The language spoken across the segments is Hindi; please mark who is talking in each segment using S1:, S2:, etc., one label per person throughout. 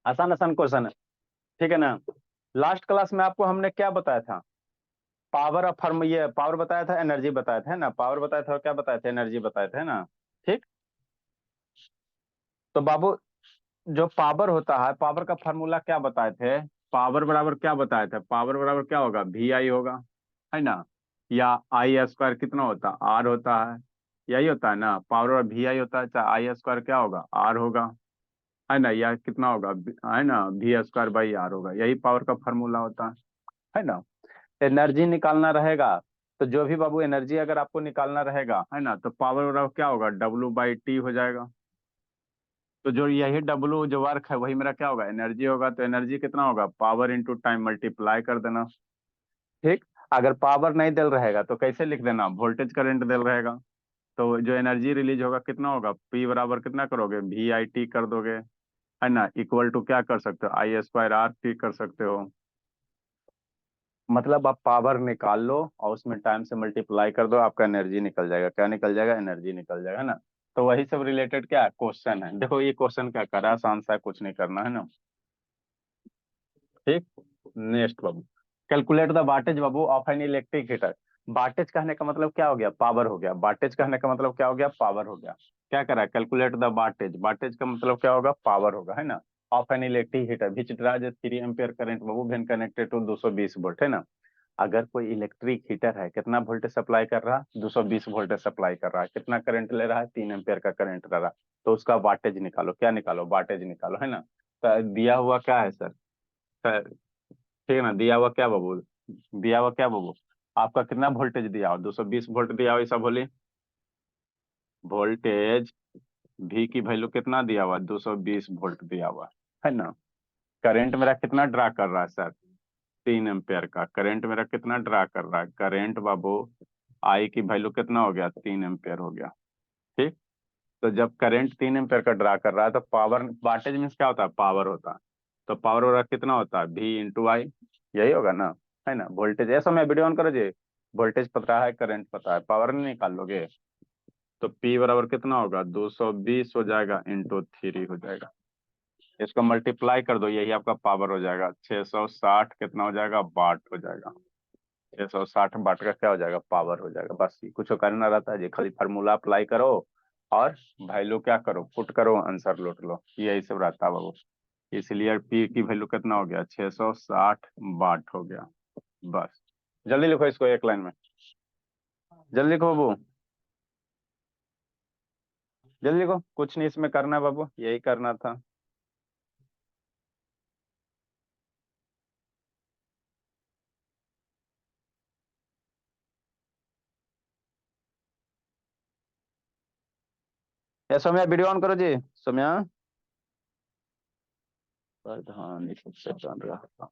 S1: आसान आसान क्वेश्चन है, ठीक है ना। लास्ट क्लास में आपको हमने क्या बताया था? पावर ऑफ फॉर्म, ये पावर बताया था, एनर्जी बताया था, है ना। पावर बताया था और क्या बताया था? एनर्जी बताया था, है ना। ठीक। तो बाबू, जो पावर होता है, पावर का फॉर्मूला क्या बताए थे? पावर बराबर क्या बताए थे? पावर बराबर क्या होगा? वी आई होगा, है ना। या आई स्क्वायर कितना होता है? आर होता है। यही होता है ना, पावर और वी आई होता है, चाहे आई स्क्वायर क्या होगा? आर होगा, है ना। या कितना होगा? है ना, वी स्क्वायर बाई आर होगा। यही पावर का फॉर्मूला होता है ना। एनर्जी निकालना रहेगा, तो जो भी बाबू एनर्जी अगर आपको निकालना रहेगा, है ना, तो पावर बराबर क्या होगा? डब्ल्यू बाई टी हो जाएगा। तो जो यही डब्ल्यू जो वर्क है वही मेरा क्या होगा? एनर्जी होगा। तो एनर्जी कितना होगा? पावर इंटू टाइम मल्टीप्लाई कर देना। ठीक। अगर पावर नहीं दिल रहेगा तो कैसे लिख देना? वोल्टेज करंट दिल रहेगा। तो जो एनर्जी रिलीज होगा कितना होगा? पी बराबर कितना करोगे? वी आई टी कर दोगे, है ना। इक्वल टू क्या कर सकते हो? आई स्क्वायर आर टी कर सकते हो। मतलब आप पावर निकाल लो और उसमें टाइम से मल्टीप्लाई कर दो, आपका एनर्जी निकल जाएगा। क्या निकल जाएगा? एनर्जी निकल जाएगा, है ना। तो वही सब रिलेटेड क्या क्वेश्चन है। देखो ये क्वेश्चन क्या कर रहा है, आसान सा है, कुछ नहीं करना, है ना। ठीक। Next Babu, calculate the wattage Babu of an electric heater. Wattage कहने का मतलब क्या हो गया? पावर हो गया। वाटेज कहने का मतलब क्या हो गया? पावर हो गया। क्या करा है? Calculate the wattage. वाटेज का मतलब क्या होगा? पावर होगा, है ना। Of an electric heater which draws 3 ampere current बाबू व्हेन कनेक्टेड टू 220 वोल्ट, है ना। अगर कोई इलेक्ट्रिक हीटर है, कितना वोल्टेज सप्लाई कर रहा है? 220 वोल्टेज सप्लाई कर रहा है। कितना करंट ले रहा है? 3 एम्पियर का करंट ले रहा है। तो उसका वाटेज निकालो। क्या निकालो? वाटेज निकालो, है ना। तो दिया हुआ क्या है सर? ठीक है ना। दिया हुआ क्या बाबू? दिया हुआ क्या बाबू? आपका कितना वोल्टेज दिया हो? 220 वोल्ट दिया हो, ऐसा बोली। वोल्टेज भी की वैल्यू कितना दिया हुआ? 220 वोल्ट दिया हुआ, है ना। करंट मेरा कितना ड्रा कर रहा है सर? 3 एम्पियर का करंट मेरा कितना ड्रा कर रहा है? करंट बाबू आई की वैल्यू कितना हो गया? 3 एम्पियर हो गया। ठीक। तो जब करंट 3 एम्पियर का ड्रा कर रहा है तो पावर, वाटेज मीन्स क्या होता है? पावर होता है। तो पावर वगैरह कितना होता है? वी इंटू आई। यही होगा ना, है ना। वोल्टेज ऐसा मैं वीडियो ऑन करो जी। वोल्टेज पता है, करंट पता है, पावर नहीं निकाल लोगे। तो पी बराबर कितना होगा? 220 हो जाएगा इंटू 3 हो जाएगा। इसको मल्टीप्लाई कर दो, यही आपका पावर हो जाएगा। 660 कितना हो जाएगा? वाट हो जाएगा। 660 वाट का क्या हो जाएगा? पावर हो जाएगा। बस ये कुछ करना रहता है जी, खाली फार्मूला अप्लाई करो और वैल्यू क्या करो? पुट करो, आंसर लौट लो। यही सब रहता है बाबू। इसलिए पी की वैल्यू कितना हो गया? 660 वाट हो गया। बस। जल्दी लिखो इसको एक लाइन में। जल्दी लिखो बाबू, जल्दी लिखो। कुछ नहीं इसमें करना है बाबू, यही करना था। ये सौम्या वीडियो ऑन करो जी। सौम्या, प्रधान सबसे बन रहा था।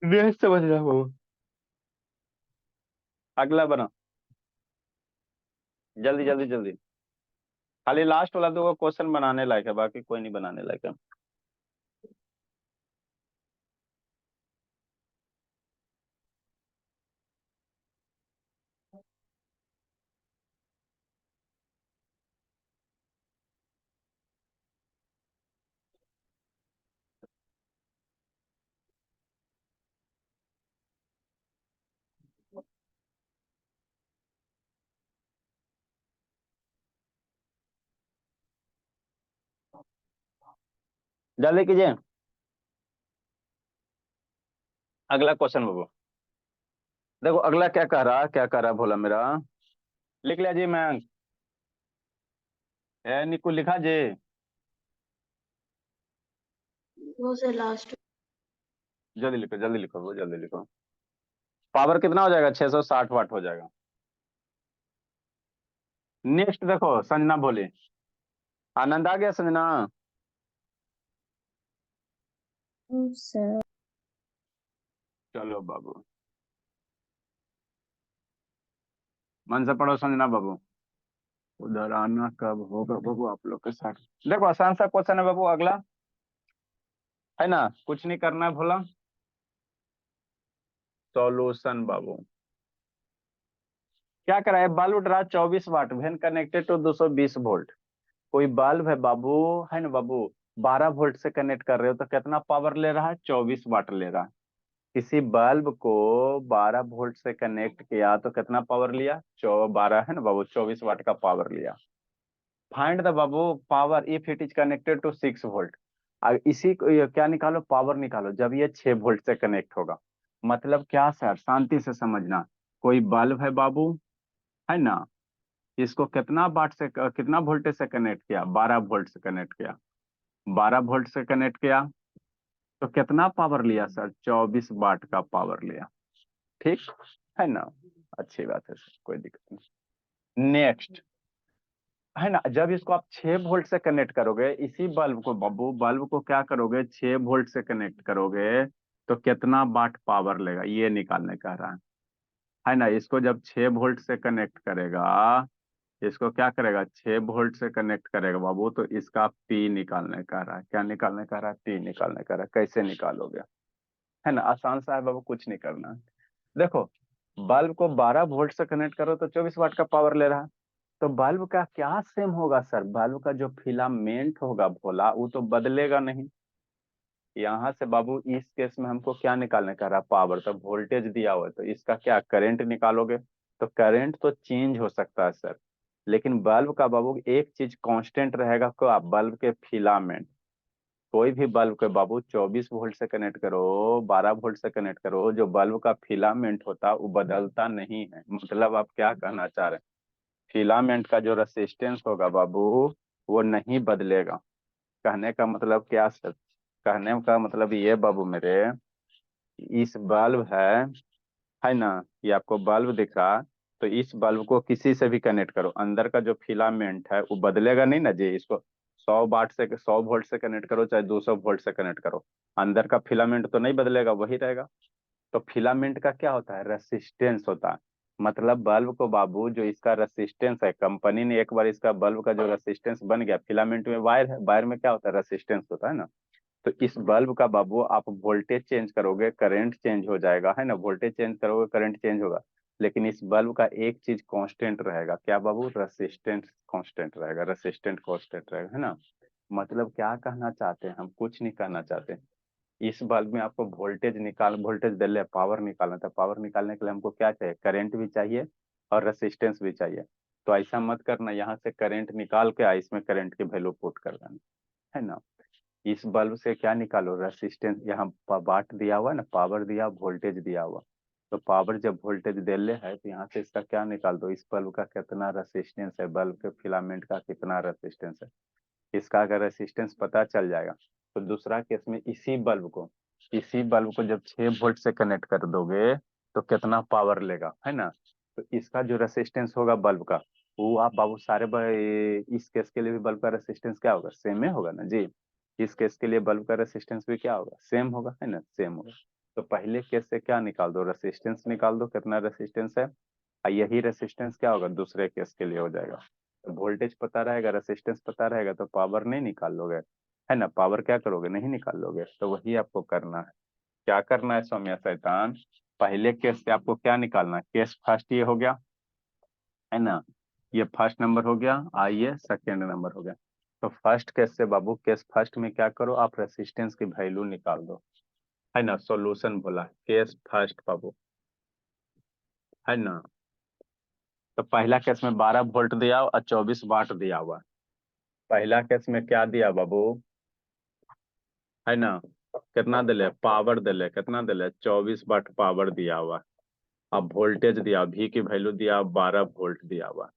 S1: नहीं समझ रहा बाबू। अगला बना। जल्दी जल्दी जल्दी। खाली लास्ट वाला दो क्वेश्चन बनाने लायक है, बाकी कोई नहीं बनाने लायक है। जल्दी कीजिए। अगला क्वेश्चन बाबू। देखो अगला क्या कह रहा, क्या कह रहा भोला मेरा। लिख लिया जी मैं। ए निकू लिखा जी।
S2: वो से लास्ट।
S1: जल्दी लिखो, जल्दी लिखो वो, जल्दी लिखो। पावर कितना हो जाएगा? 660 वाट हो जाएगा। नेक्स्ट देखो, संजना बोली। आनंद आ गया संजना?
S2: सर।
S1: चलो बाबू, मन से पढ़ो संजना बाबू। उधर आना कब होगा बाबू आप लोग के साथ? देखो आसान सा क्वेश्चन है बाबू अगला, है ना। कुछ नहीं करना है भोला। सॉल्यूशन बाबू। क्या करा है, bulb draw 24 watt when connected to 220 volt. कोई बल्ब है बाबू, है ना बाबू, 12 वोल्ट से कनेक्ट कर रहे हो तो कितना पावर ले रहा है, 24 वाट ले रहा है। किसी बल्ब को 12 वोल्ट से कनेक्ट किया तो कितना पावर लिया, 12 है ना बाबू, 24 वाट का पावर लिया। फाइंड द बाबू power if it is connected to 6 volt. इसी को ये क्या निकालो, पावर निकालो जब ये 6 वोल्ट से कनेक्ट होगा। मतलब क्या सर, शांति से समझना। कोई बल्ब है बाबू, है ना, इसको कितना वाट से, कितना वोल्टेज से कनेक्ट किया, 12 वोल्ट से कनेक्ट किया। 12 वोल्ट से कनेक्ट किया तो कितना पावर लिया सर, 24 वाट का पावर लिया। ठीक है ना, अच्छी बात है सर, कोई दिक्कत नहीं। नेक्स्ट, है ना, जब इसको आप 6 वोल्ट से कनेक्ट करोगे, इसी बल्ब को बाबू, बल्ब को क्या करोगे, 6 वोल्ट से कनेक्ट करोगे तो कितना वाट पावर लेगा, ये निकालने कह रहा है ना। इसको जब 6 वोल्ट से कनेक्ट करेगा, इसको क्या करेगा, 6 वोल्ट से कनेक्ट करेगा बाबू, तो इसका पी निकालने कह रहा है। क्या निकालने कह रहा है, पी निकालने कह रहा है। कैसे निकालोगे, है ना, आसान सा है बाबू, कुछ नहीं करना। देखो, बल्ब को 12 वोल्ट से कनेक्ट करो तो 24 वाट का पावर ले रहा है। तो बल्ब का क्या सेम होगा सर, बल्ब का जो फिलामेंट होगा भोला, वो तो बदलेगा नहीं। यहाँ से बाबू इस केस में हमको क्या निकालने का रहा, पावर। तो वोल्टेज दिया हुआ है तो इसका क्या, करंट निकालोगे। तो करंट तो चेंज हो सकता है सर, लेकिन बल्ब का बाबू एक चीज कांस्टेंट रहेगा, को आप बल्ब के फिलामेंट। कोई भी बल्ब के बाबू 24 वोल्ट से कनेक्ट करो, 12 वोल्ट से कनेक्ट करो, जो बल्ब का फिलामेंट होता है वो बदलता नहीं है। मतलब आप क्या कहना चाह रहे हैं, फिलामेंट का जो रेसिस्टेंस होगा बाबू, वो नहीं बदलेगा। कहने का मतलब क्या सर, कहने का मतलब ये बाबू मेरे, इस बल्ब है ना, ये आपको बल्ब दिख रहा, तो इस बल्ब को किसी से भी कनेक्ट करो, अंदर का जो फिलामेंट है वो बदलेगा नहीं ना जी। इसको 100 वाट से, 100 वोल्ट से कनेक्ट करो चाहे 200 वोल्ट से कनेक्ट करो, अंदर का फिलामेंट तो नहीं बदलेगा, वही रहेगा। तो फिलामेंट का क्या होता है, रेसिस्टेंस होता है। मतलब बल्ब को बाबू, जो इसका रेसिस्टेंस है, कंपनी ने एक बार इसका बल्ब का जो रेसिस्टेंस बन गया, फिलामेंट में वायर है, वायर में क्या होता है, रेसिस्टेंस होता है ना। तो इस बल्ब का बाबू आप वोल्टेज चेंज करोगे, करंट चेंज हो जाएगा, है ना, वोल्टेज चेंज करोगे करंट चेंज होगा। लेकिन इस बल्ब का एक चीज कांस्टेंट रहेगा, क्या बाबू, रेसिस्टेंस कांस्टेंट रहेगा, रेसिस्टेंट कांस्टेंट रहेगा, है ना। मतलब क्या कहना चाहते हैं हम, कुछ नहीं कहना चाहते। इस बल्ब में आपको वोल्टेज दे ले, पावर निकालना था। पावर निकालने के लिए हमको क्या चाहिए, करंट भी चाहिए और रेसिस्टेंस भी चाहिए। तो ऐसा मत करना, यहाँ से करंट निकाल के इसमें करंट की वैल्यू पुट कर देना, है ना। इस बल्ब से क्या निकालो, रेसिस्टेंस। यहाँ वाट दिया हुआ है ना, पावर दिया, वोल्टेज दिया हुआ। तो पावर जब वोल्टेज दे ले है तो यहाँ से इसका क्या निकाल दो, इस बल्ब का कितना रेसिस्टेंस है, बल्ब के फिलामेंट का कितना रेसिस्टेंस है। इसका अगर रेसिस्टेंस पता चल जाएगा तो दूसरा केस में इसी बल्ब को जब 6 वोल्ट से कनेक्ट कर दोगे तो कितना पावर लेगा, है ना। तो इसका जो रेसिस्टेंस होगा बल्ब का, वो आप बाबू इस केस के लिए भी बल्ब का रेसिस्टेंस क्या होगा, सेम ही होगा ना जी। इस केस के लिए बल्ब का रेसिस्टेंस भी क्या होगा, सेम होगा, है ना, सेम होगा। तो पहले केस से क्या निकाल दो, रेसिस्टेंस निकाल दो, कितना रेसिस्टेंस है। और यही रेसिस्टेंस क्या होगा, दूसरे केस के लिए हो जाएगा। तो वोल्टेज पता रहेगा, रेसिस्टेंस पता रहेगा, तो पावर नहीं निकाल लोगे, है ना, पावर क्या करोगे, नहीं निकाल लोगे। तो वही आपको करना है। क्या करना है सौम्या शैतान, पहले केस से आपको क्या निकालना है, केस फर्स्ट ये हो गया, है ना, ये फर्स्ट नंबर हो गया, आइए सेकेंड नंबर हो गया। तो फर्स्ट केस से बाबू, केस फर्स्ट में क्या करो, आप रेसिस्टेंस की वैल्यू निकाल दो, है ना। सॉल्यूशन बोला केस फर्स्ट बाबू, है ना। तो पहला केस में 12 वोल्ट दिया और 24 वाट दिया हुआ। पहला केस में क्या दिया बाबू, है ना, कितना दिले, पावर दिले, कितना दिले, 24 वाट पावर दिया हुआ। अब वोल्टेज दिया, भी की वैल्यू दिया 12 वोल्ट दिया हुआ।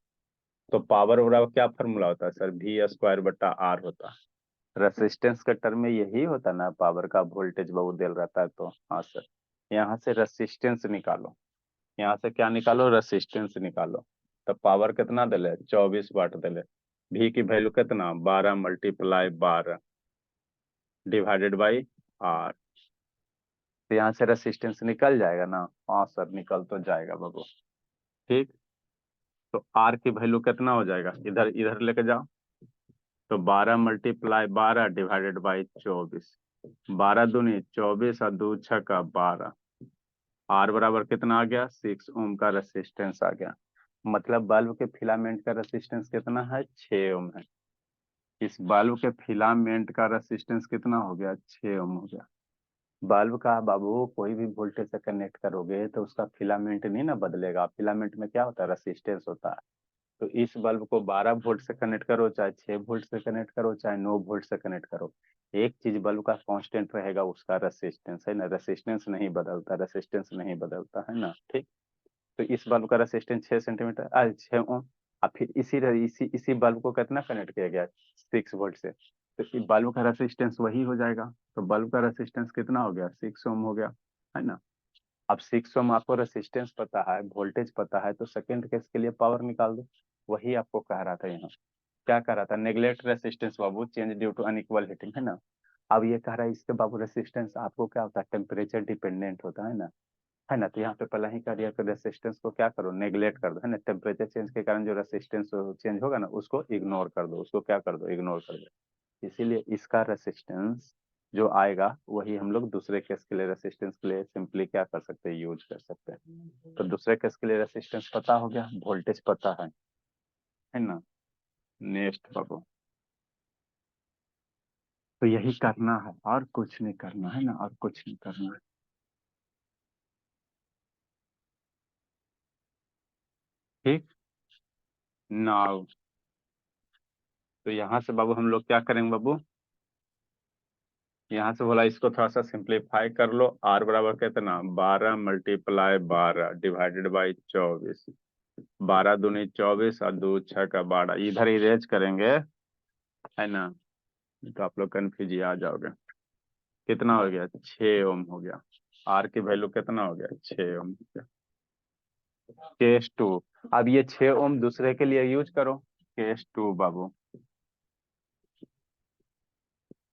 S1: तो पावर बराबर क्या फॉर्मूला होता है सर, भी स्क्वायर बटा आर होता है। रेसिस्टेंस के टर्म में यही होता ना, पावर का वोल्टेज बहुत दिल रहता है। तो हाँ सर, यहाँ से रेसिस्टेंस निकालो, यहाँ से क्या निकालो, रेसिस्टेंस निकालो। तो पावर कितना दिले, 24 वाट दिले। भी की वैल्यू कितना, 12 मल्टीप्लाई 12 डिवाइडेड बाई आर। तो यहाँ से रेसिस्टेंस निकल जाएगा ना, हाँ सर निकल तो जाएगा बाबू। ठीक, तो आर की वैल्यू कितना हो जाएगा, इधर इधर लेके जाओ। तो 12 मल्टीप्लाई 12 डिवाइडेड बाई 24, 12 दूनी 24 और 2 छक्का 12। आर बराबर कितना आ गया, 6 ओम का रेसिस्टेंस आ गया। मतलब बल्ब के फिलामेंट का रेसिस्टेंस कितना है, 6 ओम है। इस बल्ब के फिलामेंट का रेसिस्टेंस कितना हो गया, 6 ओम हो गया। बल्ब का बाबू कोई भी वोल्टेज से कनेक्ट करोगे तो उसका फिलामेंट नहीं ना बदलेगा। फिलामेंट में क्या होता है, रेसिस्टेंस होता है। तो इस बल्ब को 12 वोल्ट से कनेक्ट करो, चाहे 6 वोल्ट से कनेक्ट करो, चाहे 9 वोल्ट से कनेक्ट करो, एक चीज बल्ब का कांस्टेंट रहेगा, उसका रेसिस्टेंस है ना। रेसिस्टेंस नहीं बदलता, रेसिस्टेंस नहीं बदलता है ना, ठीक। तो इस बल्ब का रेसिस्टेंस 6 सेंटीमीटर 6 ओम। अब फिर इसी बल्ब को कितना कनेक्ट किया गया, 6 वोल्ट से, तो इस बल्ब का रेसिस्टेंस वही हो जाएगा। तो बल्ब का रेसिस्टेंस कितना हो गया, 6 ओम हो गया, है ना। अब 6 ओम आपको रेसिस्टेंस पता है, वोल्टेज पता है, तो सेकंड केस के लिए पावर निकाल दो। वही आपको कह रहा था यहाँ। क्या कह रहा था, नेग्लेक्ट रेसिस्टेंस बाबू, change due to unequal heating, है ना। अब ये कह रहा है इसके बाबू रेसिस्टेंस आपको क्या होता है, टेम्परेचर डिपेंडेंट होता है ना। है ना, तो यहाँ पे पहले ही कर दिया कि रेसिस्टेंस को क्या करो, नेग्लेक्ट कर दो, है ना। टेम्परेचर चेंज के कारण जो रेसिस्टेंस चेंज होगा ना, उसको इग्नोर कर दो, उसको क्या कर दो, इग्नोर कर दो। इसीलिए इसका रेसिस्टेंस जो आएगा वही हम लोग दूसरे केस के लिए रेसिस्टेंस के लिए सिंपली क्या कर सकते हैं, यूज कर सकते हैं। तो दूसरे केस के लिए रेसिस्टेंस पता हो गया, वोल्टेज पता है ना। नेक्स्ट बाबू, तो यही करना है और कुछ नहीं करना है ना, और कुछ नहीं करना है, ठीक। नाउ तो यहाँ से बाबू हम लोग क्या करेंगे बाबू, यहाँ से बोला इसको थोड़ा सा सिंप्लीफाई कर लो। आर बराबर कितना, 12 मल्टीप्लाई 12 डिवाइडेड बाई 24। 12 दूनी 24 और 2 6 का 12, इधर इरेज करेंगे, है ना। तो आप लोग कन्फ्यूज आ जाओगे। कितना हो गया, 6 ओम हो गया। आर की वैल्यू कितना हो गया, 6 ओम हो गया। केस टू, अब ये 6 ओम दूसरे के लिए यूज करो। केस टू बाबू,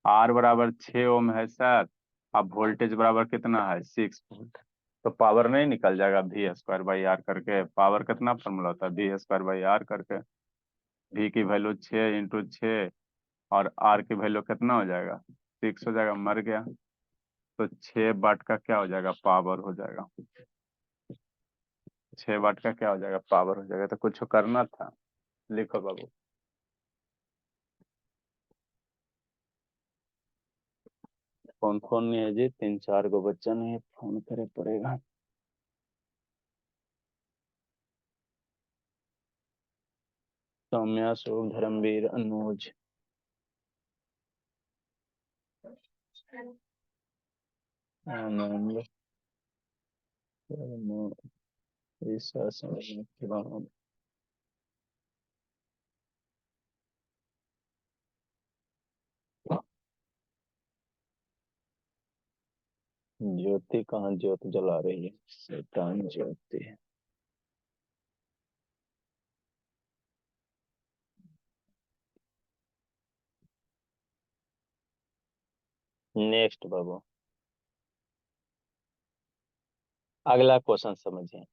S1: आर बराबर 6 ओम है सर। अब वोल्टेज बराबर कितना है, 6 वोल्ट। तो पावर नहीं निकल जाएगा, वी स्क्वायर बाई आर करके। पावर कितना फॉर्मूला होता है, वी स्क्वायर बाई आर करके। वी की वैल्यू 6 × 6, और आर की वैल्यू कितना हो जाएगा, 6 हो जाएगा, मर गया। तो 6 वाट का क्या हो जाएगा, पावर हो जाएगा। 6 वाट का क्या हो जाएगा, पावर हो जाएगा। तो कुछ करना था, लिखो बाबू। फोन फोन नहीं है जी, 3 4 गो बच्चा नहीं है, फोन करे पड़ेगा। सौम्या, शुभ, धर्मवीर, अनुज, आनंद, ईसा, शिवानंद। ज्योति कहाँ ज्योत जला रही है, शैतान ज्योति है। नेक्स्ट बाबू, अगला क्वेश्चन समझिए।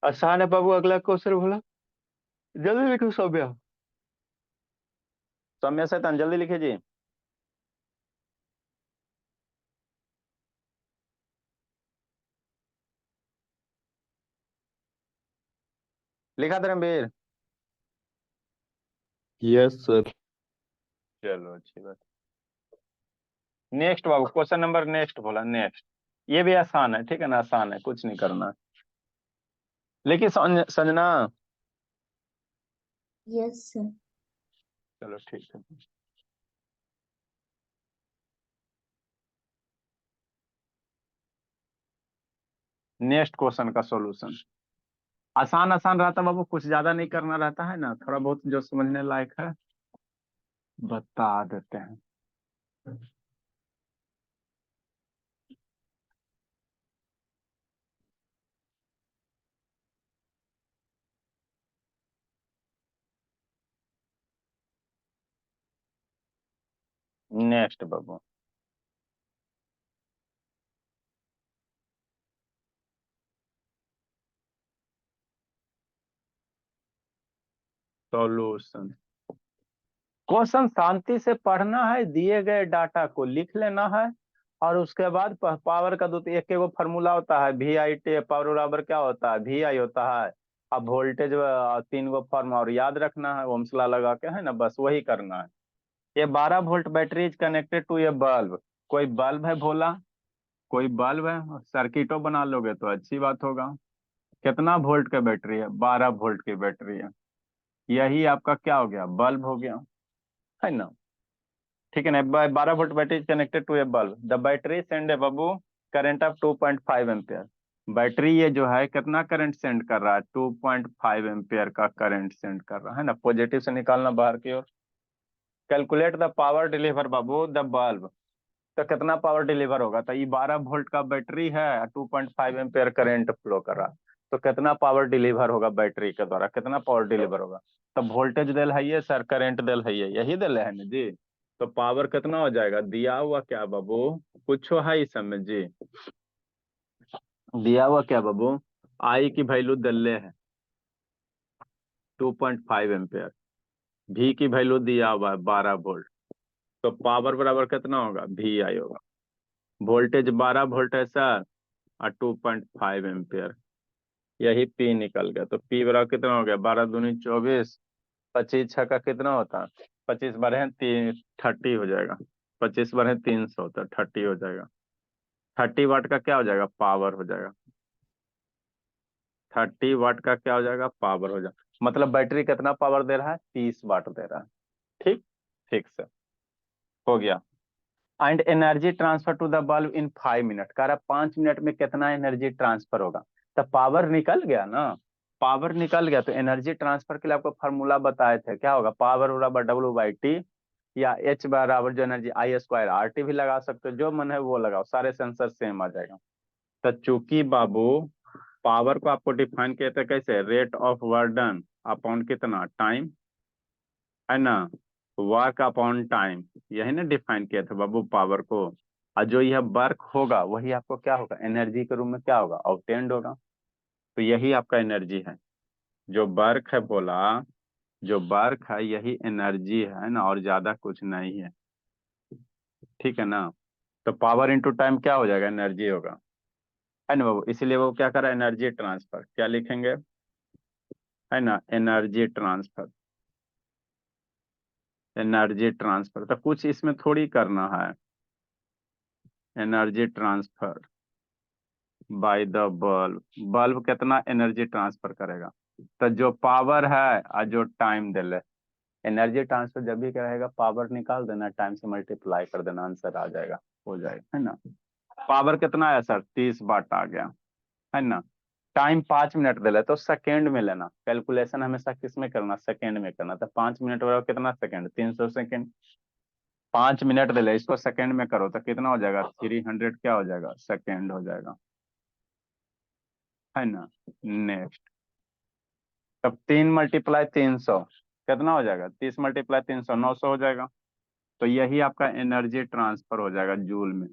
S1: आसान है बाबू, अगला क्वेश्चन बोला, जल्दी लिखो सौम्या। सौम्या शैतान, जल्दी लिखिए जी। लिखा धर्मवीर।
S3: Yes sir.
S1: चलो अच्छी बात। नेक्स्ट बाबू, क्वेश्चन नंबर नेक्स्ट बोला, नेक्स्ट। ये भी आसान है, ठीक है ना, आसान है, कुछ नहीं करना। लेकिन संजना,
S2: Yes, sir.
S1: चलो ठीक है। नेक्स्ट क्वेश्चन का सॉल्यूशन आसान आसान रहता बाबू, कुछ ज्यादा नहीं करना रहता है ना, थोड़ा बहुत जो समझने लायक है बता देते हैं। नेक्स्ट बाबू, सॉल्यूशन। क्वेश्चन शांति से पढ़ना है, दिए गए डाटा को लिख लेना है, और उसके बाद पावर का दो एक एगो फॉर्मूला होता है, वी आई टी, पावर बराबर क्या होता है, वी आई होता है। अब वोल्टेज 3 गो फॉर्म और याद रखना है, ओम्स लॉ लगा के, है ना, बस वही करना है। ये 12 volt battery is connected to ये बल्ब। कोई बल्ब है भोला, कोई बल्ब है, सर्किटो बना लोगे तो अच्छी बात होगा। कितना वोल्ट का बैटरी है, 12 वोल्ट की बैटरी है। यही आपका क्या हो गया, बल्ब हो गया, है ना। ठीक है ना, 12 volt battery connected to a bulb, the battery send a बाबू करंट ऑफ 2.5 एम्पियर। बैटरी ये जो है कितना करंट सेंड कर रहा है, 2.5 एम्पियर का करंट सेंड कर रहा है ना। पॉजिटिव से निकालना बाहर की ओर। कैलकुलेट द पावर डिलीवर बाबू द बल्ब। तो कितना पावर डिलीवर होगा, तो ये 12 वोल्ट का बैटरी है, 2.5 एम्पियर करंट फ्लो कर रहा है, तो कितना पावर डिलीवर होगा बैटरी के द्वारा, कितना पावर डिलीवर होगा। तो वोल्टेज दिल है ये सर, करंट दिल है ये, यही दिल है ना जी। तो पावर कितना हो जाएगा, दिया हुआ क्या बाबू, कुछ है इस समय जी, दिया हुआ क्या बाबू, आई की वैल्यू दिल्ले है 2.5 एम्पियर, भी की वैल्यू दिया हुआ है 12 वोल्ट, तो पावर बराबर कितना होगा, भी आई होगा। वोल्टेज 12 वोल्ट है सर, और 2.5 एम्पियर, यही पी निकल गया। तो पी बराबर कितना हो गया, 12 दूनी 24, 25 छः का कितना होता है, 25 बारह 30 हो जाएगा, 25 बारह 300 होता है, 30 हो जाएगा। 30 वाट का क्या हो जाएगा, पावर हो जाएगा। 30 वाट का क्या हो जाएगा, पावर हो जाएगा। मतलब बैटरी कितना पावर दे रहा है, 30 वाट दे रहा है। ठीक, ठीक से हो गया। And energy transfer to the bulb in 5 minute, कह रहा 5 मिनट में कितना एनर्जी ट्रांसफर होगा। तो पावर निकल गया ना, पावर निकल गया, तो एनर्जी ट्रांसफर के लिए आपको फार्मूला बताए थे, क्या होगा, पावर बराबर W/T, या H बराबर जो एनर्जी I²RT भी लगा सकते हो, जो मन है वो लगाओ, सारे सेंसर सेम आ जाएगा। तो चूंकि बाबू पावर को आपको डिफाइन किया था कैसे, rate of work done upon कितना टाइम, है ना, वर्क अपॉन टाइम, यही ना डिफाइन किया था बाबू पावर को। और जो यह वर्क होगा वही आपको क्या होगा, एनर्जी के रूप में क्या होगा, ऑब्टेन्ड होगा। तो यही आपका एनर्जी है, जो वर्क है बोला, जो वर्क है यही एनर्जी है ना, और ज्यादा कुछ नहीं है। ठीक है ना। तो पावर इंटू टाइम क्या हो जाएगा, एनर्जी होगा, है ना बाबू। इसलिए वो क्या करा, एनर्जी ट्रांसफर, क्या लिखेंगे, है ना, एनर्जी ट्रांसफर, एनर्जी ट्रांसफर। तो कुछ इसमें थोड़ी करना है, energy transfer by the bulb, bulb कितना एनर्जी ट्रांसफर करेगा, तो जो पावर है और जो टाइम दे ले, एनर्जी ट्रांसफर जब भी क्या रहेगा, पावर निकाल देना, टाइम से मल्टीप्लाई कर देना, आंसर आ जाएगा, हो जाएगा, है ना। पावर कितना है सर, 30 वाट आ गया, है ना। टाइम 5 मिनट दे ले, तो सेकेंड में लेना, कैलकुलेशन हमेशा किस में करना, सेकेंड में करना। तो 5 मिनट बराबर कितना सेकेंड, 300 सेकेंड। 5 मिनट दे ले, इसको सेकेंड में करो तो कितना हो जाएगा, 300 क्या हो जाएगा, सेकेंड हो जाएगा, है ना। नेक्स्ट, तब 3 × 300 कितना हो जाएगा, 30 × 300 900 हो जाएगा। तो यही आपका एनर्जी ट्रांसफर हो जाएगा जूल में।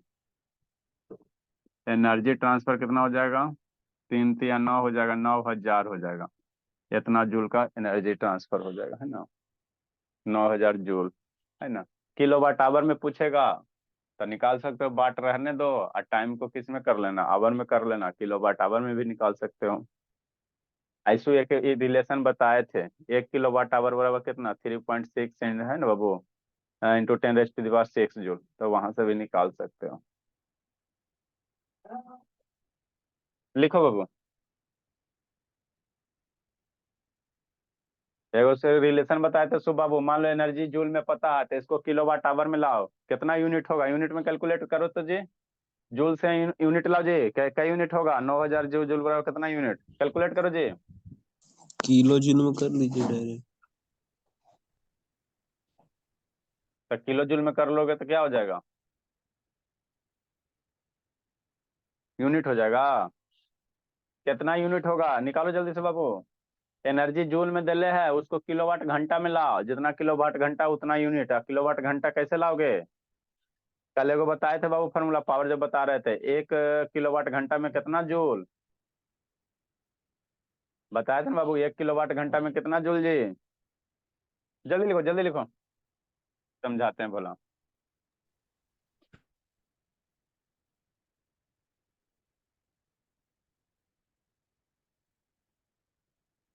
S1: एनर्जी ट्रांसफर कितना हो जाएगा, 3 × 9 हो जाएगा, 9000 हो जाएगा। इतना जूल का एनर्जी ट्रांसफर हो जाएगा, है ना, 9000 जूल, है ना। किलोवाट आवर में पूछेगा तो निकाल सकते हो, वाट रहने दो, और टाइम को किस में कर लेना, आवर में कर लेना, किलोवाट आवर में भी निकाल सकते हो। ऐसे एक रिलेशन बताए थे, 1 किलोवाट आवर बराबर कितना, 3.6 है ना बाबू, इंटू 10⁻⁶ जूल, तो वहां से भी निकाल सकते हो। लिखो बाबू, एगो से रिलेशन बताए थे सुबह, बाबू मान लो एनर्जी जूल में पता है, तो इसको किलोवाट आवर में लाओ, कितना यूनिट होगा, यूनिट में कैलकुलेट करो तो जी, जूल से यूनिट लाओ जी, क्या यूनिट होगा, 9000 जूल, जूल बराबर कितना यूनिट, कैलकुलेट करो जी।
S3: किलो जूल में कर लीजिए डायरेक्ट।
S1: तो किलो जूल में कर लोगे तो क्या हो जाएगा, यूनिट हो जाएगा। कितना यूनिट होगा, निकालो जल्दी से बाबू। एनर्जी जूल में दिले है, उसको किलोवाट घंटा में लाओ, जितना किलोवाट घंटा उतना यूनिट है। किलोवाट घंटा कैसे लाओगे, कल एगो बताए थे बाबू फॉर्मूला, पावर जब बता रहे थे, 1 किलोवाट घंटा में कितना जूल, बताए थे ना बाबू, 1 किलोवाट घंटा में कितना जूल जी, जल्दी लिखो, समझाते हैं भला।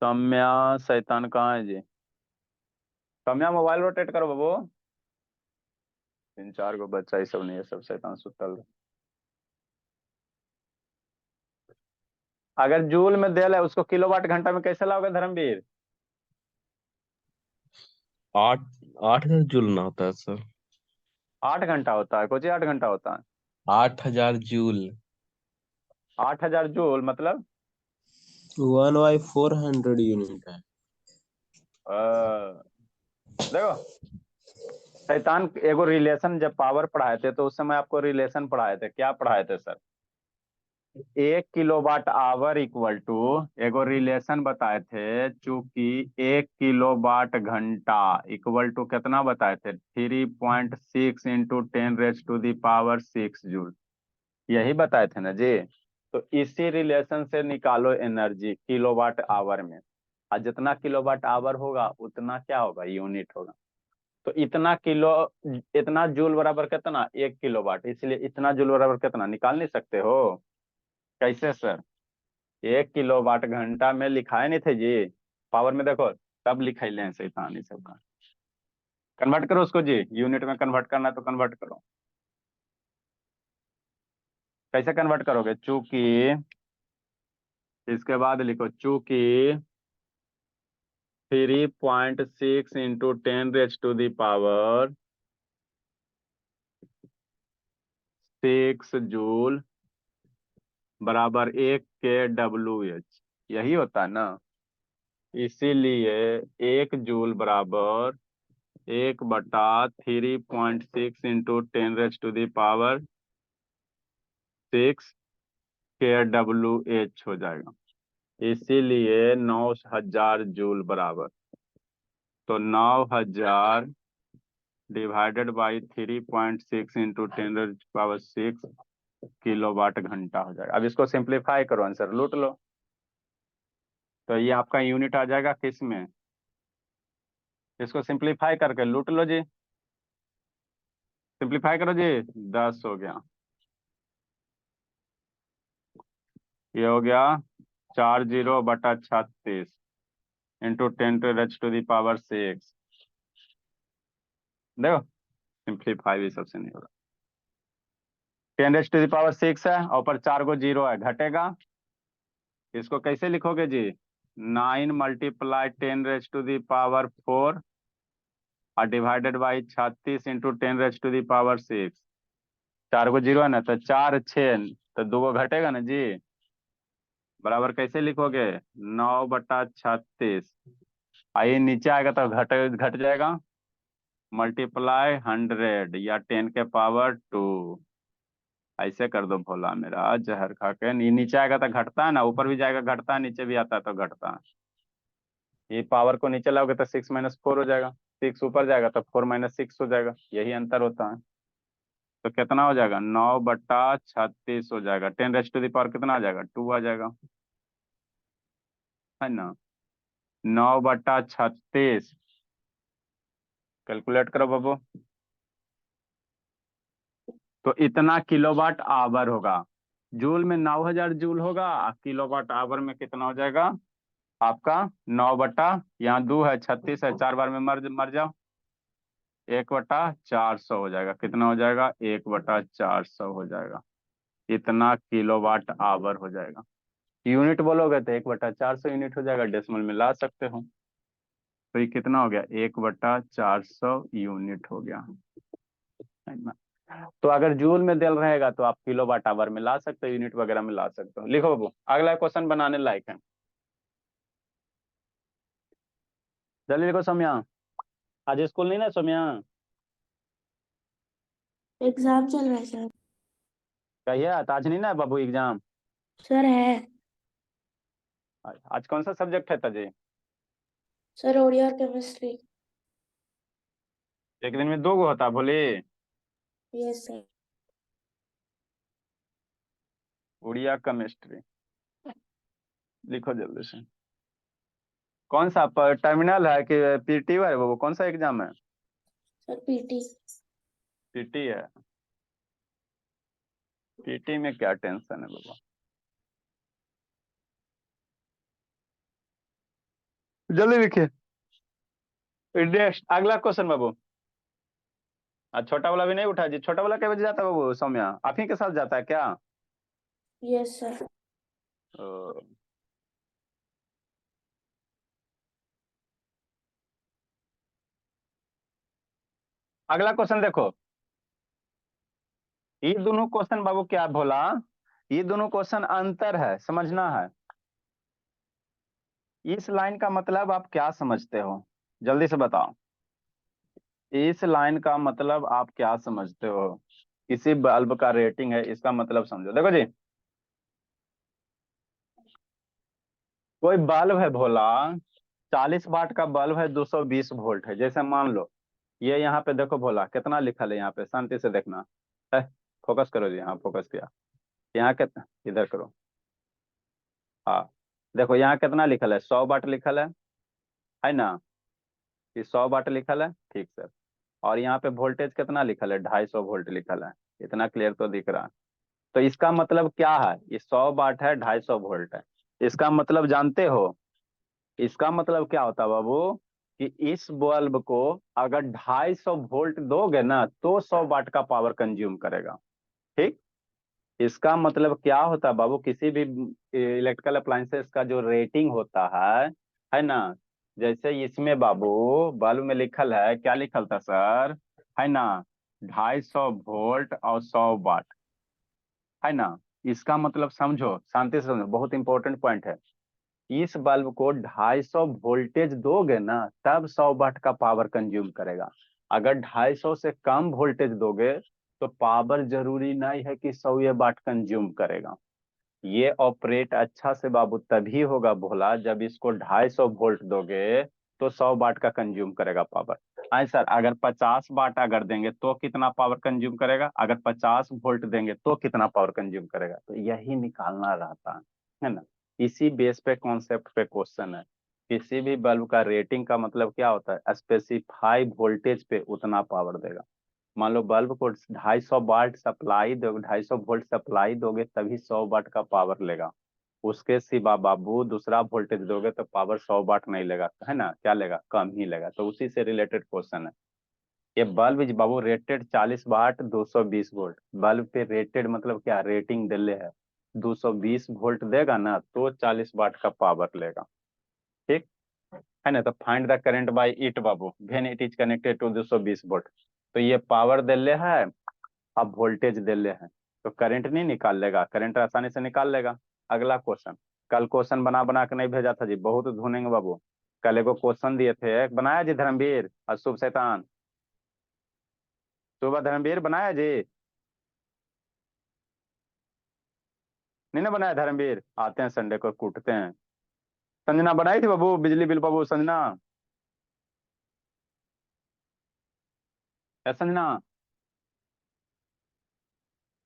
S1: सौम्या शैतान कहाँ है जी? सौम्या मोबाइल रोटेट करो बाबू। 3 4 गो बच्चा ये सब नहीं है, सब शैतान सुतल है। अगर जूल में दिया है उसको किलोवाट घंटा में कैसे लाओगे धर्मवीर?
S3: 8 8,000 जूल ना होता है सर।
S1: 8 घंटा होता है, कुछ 8 घंटा होता है।
S3: 8,000 जूल।
S1: 8,000 जूल मतलब
S3: 1/400 यूनिट है।
S1: देखो शैतान, एगो रिलेशन जब पावर पढ़ाए थे तो उस समय आपको रिलेशन पढ़ाए थे, क्या पढ़ाए थे sir? 1 kilowatt hour equal to, एगो रिलेशन बताए थे, चूंकि 1 किलोवाट घंटा इक्वल टू कितना बताए थे? 3.6 इंटू 10⁻⁶ जूल। यही बताए थे ना जी। तो इसी रिलेशन से निकालो एनर्जी किलोवाट आवर में, और जितना किलोवाट आवर होगा उतना क्या होगा? यूनिट होगा। तो इतना किलो, इतना जूल बराबर कितना? 1 किलोवाट, इसलिए इतना जूल बराबर कितना निकाल नहीं सकते हो? कैसे सर? 1 किलोवाट घंटा में लिखाए नहीं थे जी, पावर में देखो तब लिखाइले हैं शैतान ये सब का। कन्वर्ट करो उसको जी, यूनिट में कन्वर्ट करना है तो कन्वर्ट करो। कैसे कन्वर्ट करोगे? चूंकि, इसके बाद लिखो चूंकि 3.6 इंटू 10⁻⁶ जूल बराबर 1 kWh, यही होता है ना। इसीलिए 1 जूल बराबर 1/3.6 इंटू 10⁻⁶ kWh हो जाएगा। इसीलिए 9,000 जूल बराबर, तो 9,000 डिवाइडेड बाई 3.6 इंटू 10⁻⁶ किलोवाट घंटा हो जाएगा। अब इसको सिंप्लीफाई करो, आंसर लूट लो। तो ये आपका यूनिट आ जाएगा किस में? इसको सिंप्लीफाई करके लूट लो जी, सिंप्लीफाई करो जी। 10 हो गया, ये हो गया 40/36 इंटू 10⁻⁶। देखो सिंप्लीफाई भी सबसे नहीं होगा। 10⁻⁶ है और ऊपर 4 गो जीरो है, घटेगा। इसको कैसे लिखोगे जी? 9 × 10⁻⁴ और divided by 36 into 10⁻⁶। 4 go zero है ना, तो 4 6, तो 2 गो घटेगा ना जी। बराबर कैसे लिखोगे? 9/36, आइए नीचे आएगा तो घट घट जाएगा, मल्टीप्लाई 100 या 10⁻²। ऐसे कर दो भोला मेरा जहर खा के। ये नीचे आएगा तो घटता है ना, ऊपर भी जाएगा घटता है, नीचे भी आता है तो घटता है। ये पावर को नीचे लाओगे तो 6 - 4 हो जाएगा, 6 ऊपर जाएगा तो 4 - 6 हो जाएगा, यही अंतर होता है। तो कितना हो जाएगा? 9/36 हो जाएगा। 10⁻⁴ कितना आ जाएगा? 2 आ जाएगा, है ना। 9/36 कैलकुलेट करो बाबू। तो इतना किलोवाट आवर होगा। जूल में 9,000 जूल होगा, और किलोवाट आवर में कितना हो जाएगा आपका? 9 यहाँ 2 है, 36 है, 4 बार में मर मर जाओ, 1/400 हो जाएगा। कितना हो जाएगा? 1/400 हो जाएगा। इतना किलोवाट आवर हो जाएगा। यूनिट बोलोगे तो 1/400 यूनिट हो जाएगा, डेसिमल में ला सकते हो। तो ये कितना हो गया? 1/400 यूनिट हो गया, है ना। तो अगर जूल में दिल रहेगा तो आप किलोवाट आवर में ला सकते हो, यूनिट वगैरह में ला सकते हो। लिखो बाबू, अगला क्वेश्चन बनाने लायक है, जल्दी लिखो। सौम्या आज स्कूल नहीं ना सौम्या?
S2: एग्जाम चल रहा है सर।
S1: कहिए आज नहीं ना बाबू एग्जाम?
S2: सर है।
S1: आज कौन सा सब्जेक्ट है ताजी?
S2: सर ओडिया और केमिस्ट्री।
S1: एक दिन में 2 गो होता भोली?
S2: Yes sir.
S1: उड़िया केमिस्ट्री, लिखो जल्दी से। कौन सा टर्मिनल है कि पीटी है वो कौन सा एग्जाम है?
S2: Sir PT.
S1: पीटी है। पीटी में क्या टेंशन है बाबा? जल्दी लिखिए। नेक्स्ट अगला क्वेश्चन बाबू। छोटा वाला भी नहीं उठा जी। छोटा वाला क्या बजे जाता है बाबू? सौम्या आप ही के साथ जाता है क्या?
S2: Yes sir.
S1: ओ, अगला क्वेश्चन देखो। ये दोनों क्वेश्चन बाबू क्या बोला? ये दोनों क्वेश्चन अंतर है, समझना है। इस लाइन का मतलब आप क्या समझते हो? जल्दी से बताओ। इस लाइन का मतलब आप क्या समझते हो? किसी बल्ब का रेटिंग है, इसका मतलब समझो। देखो जी, कोई बल्ब है भोला, 40 वाट का बल्ब है, 220 वोल्ट है। जैसे मान लो ये यहाँ पे देखो भोला कितना लिखल है यहाँ पे, शांति से देखना है। फोकस करो जी, हाँ फोकस किया। यहाँ कितना, इधर करो। हाँ देखो यहाँ कितना लिखल है, 100 वाट लिखल है ना? ये 100 वाट लिखल है, ठीक सर। और यहाँ पे वोल्टेज कितना लिखल है, 250 वोल्ट लिखल है। इतना क्लियर तो दिख रहा है। तो इसका मतलब क्या है? ये 100 वाट है, 250 वोल्ट है। इसका मतलब जानते हो? इसका मतलब क्या होता है बाबू? कि इस बल्ब को अगर 250 वोल्ट दोगे ना तो 100 वाट का पावर कंज्यूम करेगा। ठीक। इसका मतलब क्या होता है बाबू? किसी भी इलेक्ट्रिकल अप्लायंसेस का जो रेटिंग होता है ना? जैसे इसमें बाबू बल्ब में लिखल है, क्या लिखल था सर? है ना? 250 वोल्ट और 100 वाट, है ना? इसका मतलब समझो, शांति से समझो, बहुत इंपॉर्टेंट पॉइंट है। इस बल्ब को 250 वोल्टेज दोगे ना तब 100 वाट का पावर कंज्यूम करेगा। अगर 250 से कम वोल्टेज दोगे तो पावर जरूरी नहीं है कि 100 वाट कंज्यूम करेगा। ये ऑपरेट अच्छा से बाबू तभी होगा भोला जब इसको 250 वोल्ट दोगे तो 100 वाट का कंज्यूम करेगा पावर। आई सर, अगर 50 वाट अगर देंगे तो कितना पावर कंज्यूम करेगा, अगर 50 वोल्ट देंगे तो कितना पावर कंज्यूम करेगा, तो यही निकालना रहता है ना? इसी बेस पे कॉन्सेप्ट पे क्वेश्चन है। किसी भी बल्ब का रेटिंग का मतलब क्या होता है? स्पेसिफाई वोल्टेज पे उतना पावर देगा। मान लो बल्ब को 250 वाट सप्लाई दो, 250 वोल्ट सप्लाई दोगे तभी 100 वाट का पावर लेगा। उसके सिवा बाबू दूसरा वोल्टेज दोगे तो पावर 100 वाट नहीं लेगा, है ना? क्या लेगा? कम ही लेगा। तो उसी से रिलेटेड क्वेश्चन है। ये बल्ब इज बाबू रेटेड 40 वाट 220 वोल्ट। बल्ब पे रेटेड मतलब क्या? रेटिंग दिले है। 220 वोल्ट देगा ना तो 40 वाट का पावर लेगा। ठीक है ना? तो find the current by it बाबू when it is connected to 220 volt. तो ये पावर दिले है, अब वोल्टेज दिले हैं, तो करंट नहीं निकाल लेगा? करंट आसानी से निकाल लेगा। अगला क्वेश्चन। कल क्वेश्चन बना बना के नहीं भेजा था जी, बहुत धुनेंगे बाबू। कल एगो क्वेश्चन दिए थे, बनाया जी धर्मवीर और शुभ शैतान? सुबह धर्मवीर बनाया जी? नहीं ना बनाया धर्मवीर? आते हैं संडे को कूटते हैं। संजना बनाई थी बाबू, बिजली बिल बाबू संजना? है संजना?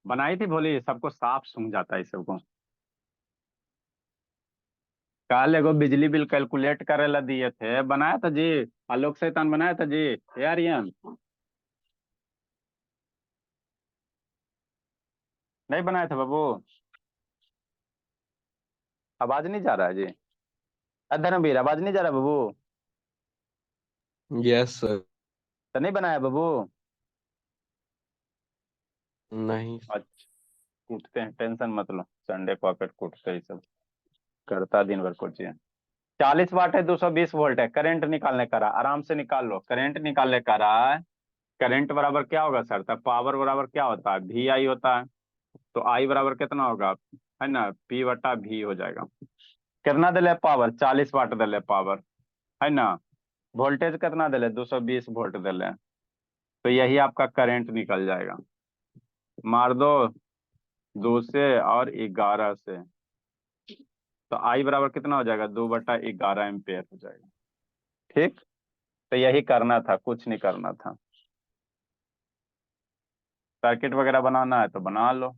S1: बनाई थी भोली, सबको साफ सूंघ जाता है इस सबको। कल एगो बिजली बिल कैलकुलेट करे ला दिए थे, बनाया था जी? आलोक शैतान बनाया था जी? यार नहीं बनाया था बाबू? आवाज नहीं जा रहा है जी? धर्मवीर आवाज नहीं जा रहा बाबू?
S3: Yes sir.
S1: तो नहीं बनाया बाबू?
S3: नहीं।
S1: अच्छा, कूटते हैं, टेंशन मत लो, संडे को आकर कूटते ही सब करता दिन भर कुछ। 40 वाट है, 220 वोल्ट है, करंट निकालने का रहा, आराम से निकाल लो। करंट निकालने का रहा है। करंट बराबर क्या होगा सर? तब पावर बराबर क्या होता है? वी आई होता है। तो आई बराबर कितना होगा? है ना? पी बटा वी हो जाएगा। कितना दिले पावर? 40 वाट दिले पावर, है ना? वोल्टेज कितना दिले? 220 वोल्ट दिले। तो यही आपका करंट निकल जाएगा। मार दो 2 से और 11 से, तो आई बराबर कितना हो जाएगा? 2/11 एम्पेयर हो जाएगा। ठीक। तो यही करना था, कुछ नहीं करना था। सर्किट वगैरह बनाना है तो बना लो।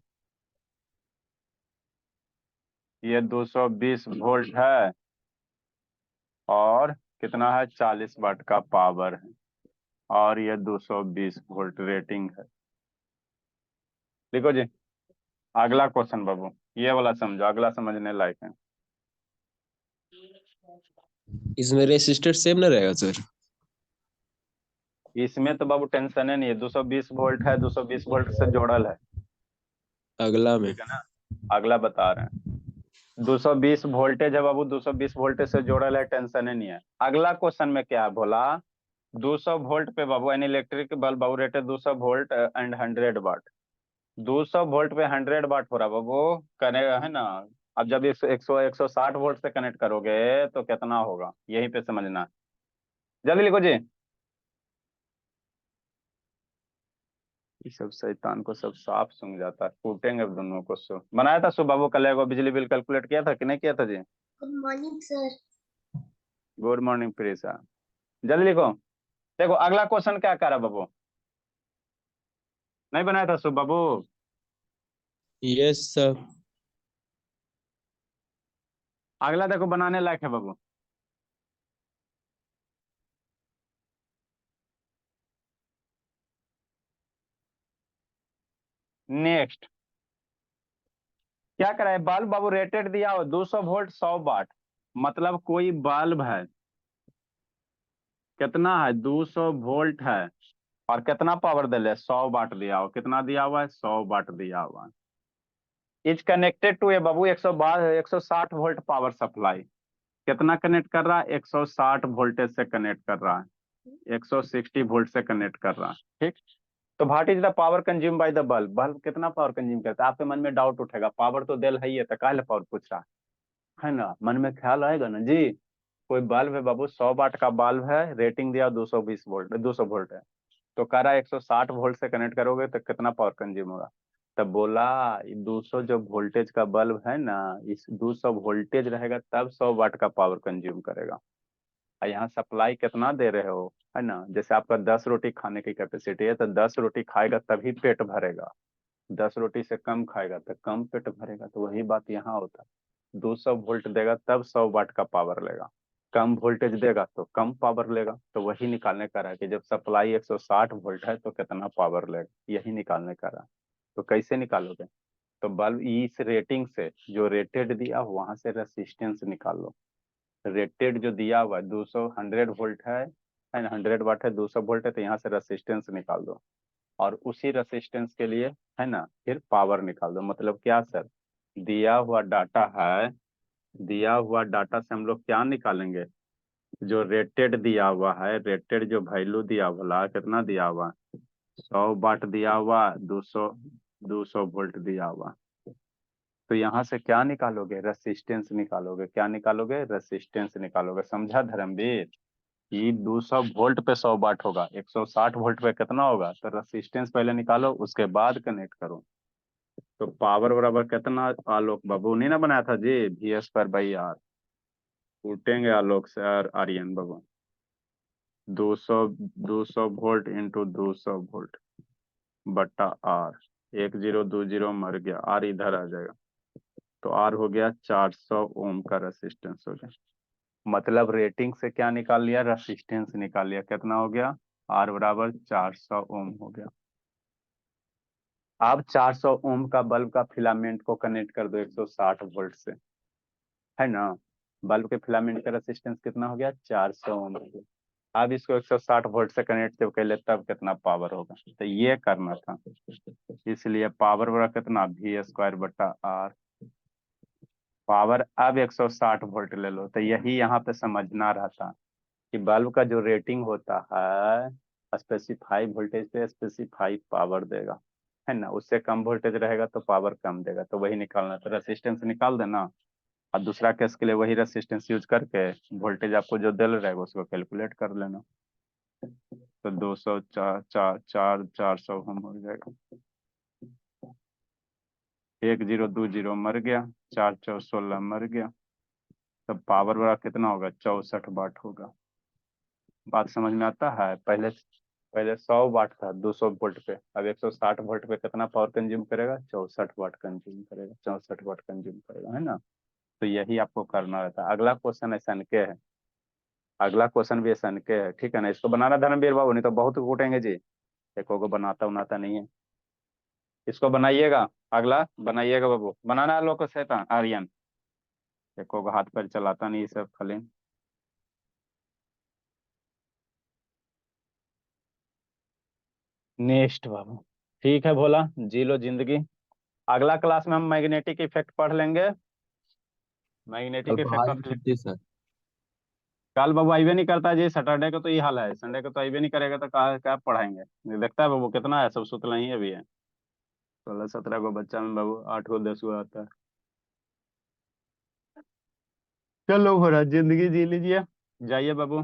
S1: ये 220 वोल्ट है, और कितना है 40 वाट का पावर है और ये 220 वोल्ट रेटिंग है। देखो जी अगला क्वेश्चन बाबू, ये वाला समझो, अगला समझने लायक है।
S3: इसमें रेसिस्टर सेम ना रहेगा सर?
S1: इसमें तो बाबू टेंशन है नहीं है, 220 वोल्ट है, 220 वोल्ट से जोड़ल है।
S3: अगला में?
S1: ठीक है ना, अगला बता रहे हैं। 220 वोल्टेज है बाबू, 220 वोल्टेज से जोड़ल है, टेंशन ही नहीं है। अगला क्वेश्चन में क्या बोला, 200 वोल्ट पे बाबू एन इलेक्ट्रिक बल्ब बाबू rated 200 volt and 100 watt. 200 volt पे 100 वाट हो रहा बाबू, कने है ना। अब जब 160 वोल्ट से कनेक्ट करोगे तो कितना होगा, यहीं पे समझना है। जल्दी लिखो जी। ये सब शैतान को सब साफ सूंघ जाता है, कूटेंगे अब दोनों को। सो बनाया था सुबह वो कल को बिजली बिल कैलकुलेट किया था कि नहीं किया था जी?
S2: Good morning sir.
S1: Good morning Prisha. जल्दी लिखो। देखो अगला क्वेश्चन क्या कर रहा बाबू, नहीं बनाया था सुबह बाबू?
S3: Yes sir.
S1: अगला देखो बनाने लायक है बाबू। नेक्स्ट क्या करा है, बल्ब बाबू रेटेड दिया हो 200 वोल्ट 100 वाट। मतलब कोई बल्ब है, कितना है 200 वोल्ट है और कितना पावर दे ले 100 वाट दिया हो, कितना दिया हुआ है 100 वाट दिया हुआ है। इज कनेक्टेड टू ए बाबू 160 वोल्ट पावर सप्लाई। कितना कनेक्ट कर रहा है 160 वोल्टेज से कनेक्ट कर रहा है, 160 वोल्ट से कनेक्ट कर रहा है। ठीक, तो what is the power consume by the bulb, bulb कितना पावर कंज्यूम करता है। आपके मन में डाउट उठेगा, पावर तो दिल है ही है, तो काहे पावर पूछ रहा है ना, मन में ख्याल आएगा ना जी। कोई बल्ब है बाबू 100 वाट का बल्ब है, रेटिंग दिया 220 वोल्ट, 200 वोल्ट है, तो कह रहा है 160 वोल्ट से कनेक्ट करोगे तो कितना पावर कंज्यूम होगा। तब बोला 200 जो वोल्टेज का बल्ब है ना, इस 200 वोल्टेज रहेगा तब 100 वाट का पावर कंज्यूम करेगा। और यहाँ सप्लाई कितना दे रहे हो, है ना। जैसे आपका 10 रोटी खाने की कैपेसिटी है तो 10 रोटी खाएगा तभी पेट भरेगा, 10 रोटी से कम खाएगा तो कम पेट भरेगा। तो वही बात यहाँ होता है, 200 वोल्ट देगा तब 100 वाट का पावर लेगा, कम वोल्टेज देगा तो कम पावर लेगा। तो वही निकालने का रहा है कि जब सप्लाई 160 वोल्ट है तो कितना पावर लेगा, यही निकालने का रहा है। तो कैसे निकालोगे, तो बल्ब इस रेटिंग से जो रेटेड दिया वहां से रेसिस्टेंस निकाल लो। रेटेड जो दिया हुआ है 200 100 वोल्ट है ना, 100 वाट है, 200 वोल्ट है, तो यहाँ से रेसिस्टेंस निकाल दो। और उसी रेसिस्टेंस के लिए है ना फिर पावर निकाल दो। मतलब क्या सर, दिया हुआ डाटा है, दिया हुआ डाटा से हम लोग क्या निकालेंगे, जो रेटेड दिया हुआ है, रेटेड जो वैल्यू दिया हुआ कितना दिया हुआ, 100 वाट दिया हुआ, 200 वोल्ट दिया हुआ। तो यहाँ से क्या निकालोगे, रेसिस्टेंस निकालोगे। क्या निकालोगे, रेसिस्टेंस निकालोगे। समझा धर्मवीर, कि 200 वोल्ट पे 100 वाट होगा, 160 वोल्ट पे कितना होगा, तो रेसिस्टेंस पहले निकालो उसके बाद कनेक्ट करो। तो पावर बराबर कितना, आलोक बाबू नहीं ना बनाया था जी, V² R। कूटेंगे आलोक से आर्यन बाबू। 200 200 वोल्ट इंटू 200 वोल्ट बट्टा R। 1020 मर गया, R इधर आ जाएगा, तो R हो गया 400 ओम का रेसिस्टेंस हो गया। मतलब रेटिंग से क्या निकाल लिया, रेसिस्टेंस निकाल लिया। कितना हो गया, R बराबर 400 ओम हो गया। अब 400 ओम का बल्ब का फिलामेंट को कनेक्ट कर दो 160 वोल्ट से, है ना। बल्ब के फिलामेंट का रेसिस्टेंस कितना हो गया, 400 ओम हो गया। अब इसको 160 वोल्ट से कनेक्ट जब कर ले तब कितना पावर होगा, तो ये करना था। इसलिए पावर बड़ा कितना, V² बटा R। पावर अब 160 वोल्ट ले लो, तो यही यहाँ पे समझना रहता कि बल्ब का जो रेटिंग होता है स्पेसिफाई वोल्टेज पे स्पेसिफाई पावर देगा, है ना। उससे कम वोल्टेज रहेगा तो पावर कम देगा, तो वही निकालना। तो रेसिस्टेंस निकाल देना और दूसरा केस के लिए वही रेसिस्टेंस यूज करके वोल्टेज आपको जो दिल रहेगा उसको कैलकुलेट कर लेना। तो 200 400 हम हो जाएगा, 1020 मर गया, 4 4 16 मर गया। तब पावर बड़ा कितना होगा, 64 वाट होगा। बात समझ में आता है। पहले पहले 100 वाट था 200 वोल्ट पे, अब 160 वोल्ट पे कितना पावर कंज्यूम करेगा, 64 वाट कंज्यूम करेगा, 64 वाट कंज्यूम करेगा, है ना। तो यही आपको करना रहता है। अगला क्वेश्चन ऐसा के है, अगला क्वेश्चन भी सन के है, ठीक है ना। इसको बनाना धर्मवीर बाबू, नहीं तो बहुत कूटेंगे जी। देखो को बनाता उनाता नहीं है। इसको बनाइएगा, अगला बनाइएगा बाबू, बनाना लोग को शैतान आर्यन। देखो को हाथ पैर चलाता नहीं सब खाली। नेक्स्ट बाबू, ठीक है भोला, जी लो जिंदगी। अगला क्लास में हम मैग्नेटिक इफेक्ट पढ़ लेंगे।
S3: कल
S1: मैग्नेटिक इफेक्ट
S3: पढ़ाई
S1: ऑफ।
S3: की छुट्टी सर।
S1: कल बाबू आइबे नहीं करता जी, सैटरडे को तो ये हाल है, संडे को तो आइबे नहीं करेगा तो क्या क्या पढ़ाएंगे। ये देखता है बाबू कितना है, सब सुतला ही अभी है। 16-17 को बच्चा में बाबू, 8 को 10 को आता है। चलो भोला जिंदगी जी लीजिए, जाइए बाबू।